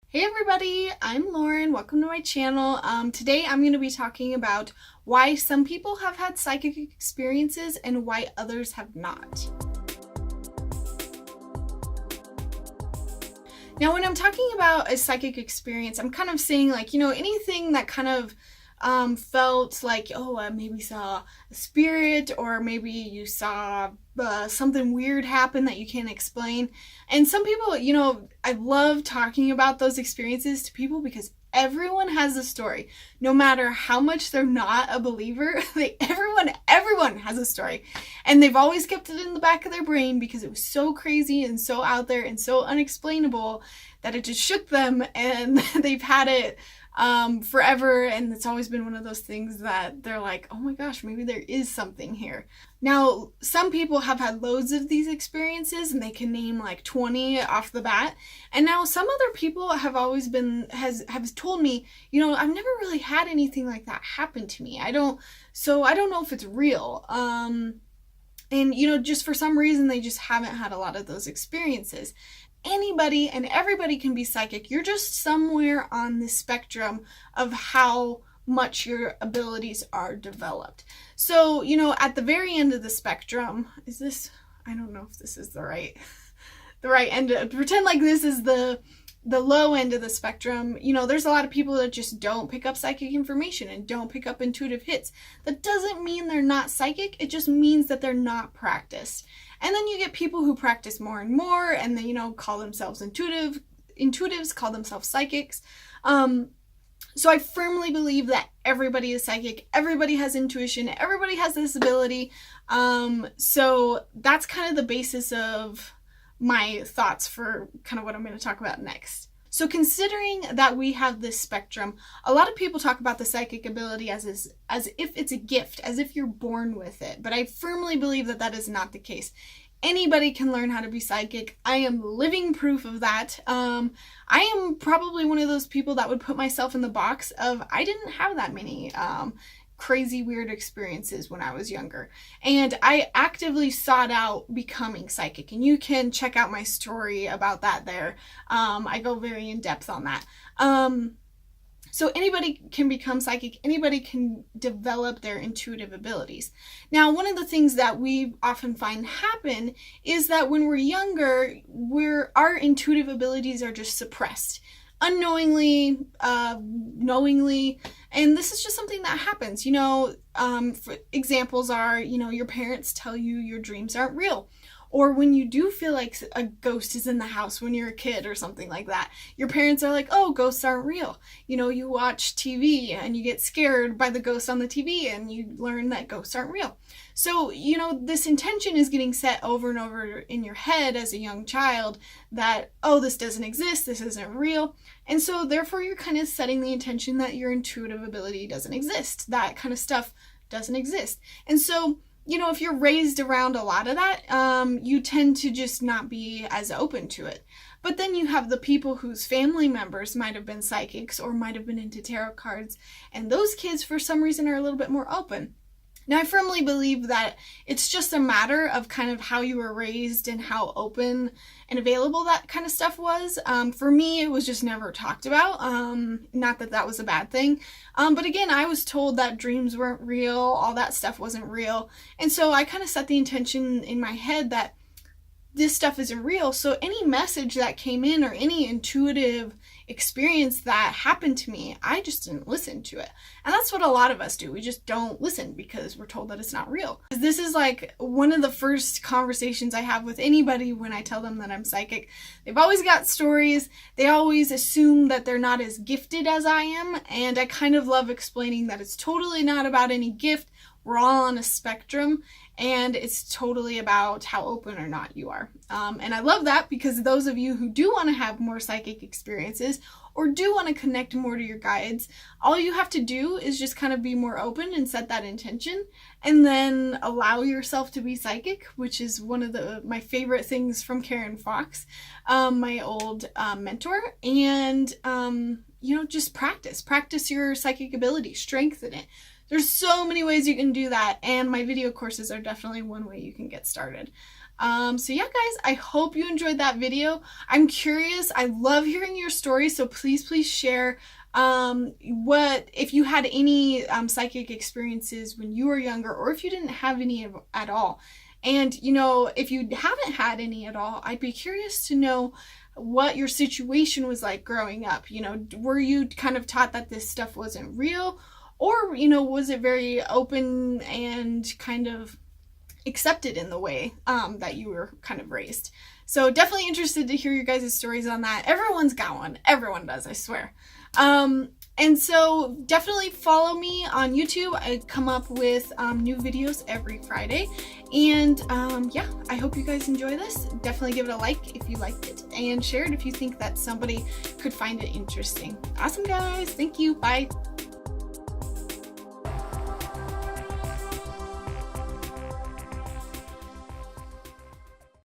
Hey everybody, I'm Lauren. Welcome to my channel. Today I'm going to be talking about why some people have had psychic experiences and why others have not. Now, when I'm talking about a psychic experience, I'm kind of saying anything that kind of felt like, maybe saw a spirit, or maybe you saw something weird happen that you can't explain. And some people, I love talking about those experiences to people because everyone has a story. No matter how much they're not a believer, everyone has a story. And they've always kept it in the back of their brain because it was so crazy and so out there and so unexplainable that it just shook them, and they've had it forever, and it's always been one of those things that they're like, oh my gosh, maybe there is something here. Now, some people have had loads of these experiences and they can name like 20 off the bat. And now some other people have always have told me, I've never really had anything like that happen to me. I don't know if it's real. And just for some reason, they just haven't had a lot of those experiences. Anybody and everybody can be psychic. You're just somewhere on the spectrum of how much your abilities are developed. So, at the very end of the spectrum, I don't know if this is the right end. Pretend like this is the low end of the spectrum. There's a lot of people that just don't pick up psychic information and don't pick up intuitive hits. That doesn't mean they're not psychic. It just means that they're not practiced. And then you get people who practice more and more, and then, call themselves intuitives, call themselves psychics. So I firmly believe that everybody is psychic. Everybody has intuition. Everybody has this ability. So that's kind of the basis of my thoughts for kind of what I'm going to talk about next. So considering that we have this spectrum, a lot of people talk about the psychic ability as if it's a gift, as if you're born with it. But I firmly believe that that is not the case. Anybody can learn how to be psychic. I am living proof of that. I am probably one of those people that would put myself in the box of I didn't have that many crazy weird experiences when I was younger, and I actively sought out becoming psychic, and you can check out my story about that there. I go very in depth on that. So anybody can become psychic. Anybody can develop their intuitive abilities. Now, one of the things that we often find happen is that when we're younger, our intuitive abilities are just suppressed. Unknowingly, knowingly, and this is just something that happens. For examples are, your parents tell you your dreams aren't real, or when you do feel like a ghost is in the house when you're a kid or something like that, your parents are like, oh, ghosts aren't real. You watch TV and you get scared by the ghost on the TV and you learn that ghosts aren't real. So, this intention is getting set over and over in your head as a young child that, oh, this doesn't exist, this isn't real. And so therefore you're kind of setting the intention that your intuitive ability doesn't exist. That kind of stuff doesn't exist. And so, if you're raised around a lot of that, you tend to just not be as open to it. But then you have the people whose family members might have been psychics or might have been into tarot cards, and those kids for some reason are a little bit more open. Now, I firmly believe that it's just a matter of kind of how you were raised and how open and available that kind of stuff was. For me, it was just never talked about. Not that that was a bad thing. But again, I was told that dreams weren't real, all that stuff wasn't real. And so I kind of set the intention in my head that this stuff isn't real. So any message that came in or any intuitive experience that happened to me, I just didn't listen to it. And that's what a lot of us do. We just don't listen because we're told that it's not real. This is like one of the first conversations I have with anybody when I tell them that I'm psychic. They've always got stories. They always assume that they're not as gifted as I am. And I kind of love explaining that it's totally not about any gift. We're all on a spectrum, and it's totally about how open or not you are. And I love that because those of you who do want to have more psychic experiences or do want to connect more to your guides, all you have to do is just kind of be more open and set that intention, and then allow yourself to be psychic, which is one of my favorite things from Karen Fox, my old mentor. And, just practice your psychic ability, strengthen it. There's so many ways you can do that, and my video courses are definitely one way you can get started. So yeah, guys, I hope you enjoyed that video. I'm curious. I love hearing your stories, so please share what if you had any psychic experiences when you were younger, or if you didn't have any at all. And you know, if you haven't had any at all, I'd be curious to know what your situation was like growing up. You know, were you kind of taught that this stuff wasn't real, or you know, was it very open and kind of accepted in the way that you were kind of raised? So definitely interested to hear your guys' stories on that. Everyone's got one. Everyone does, I swear. And so definitely follow me on YouTube. I come up with new videos every Friday. And yeah, I hope you guys enjoy this. Definitely give it a like if you liked it, and share it if you think that somebody could find it interesting. Awesome, guys. Thank you. Bye.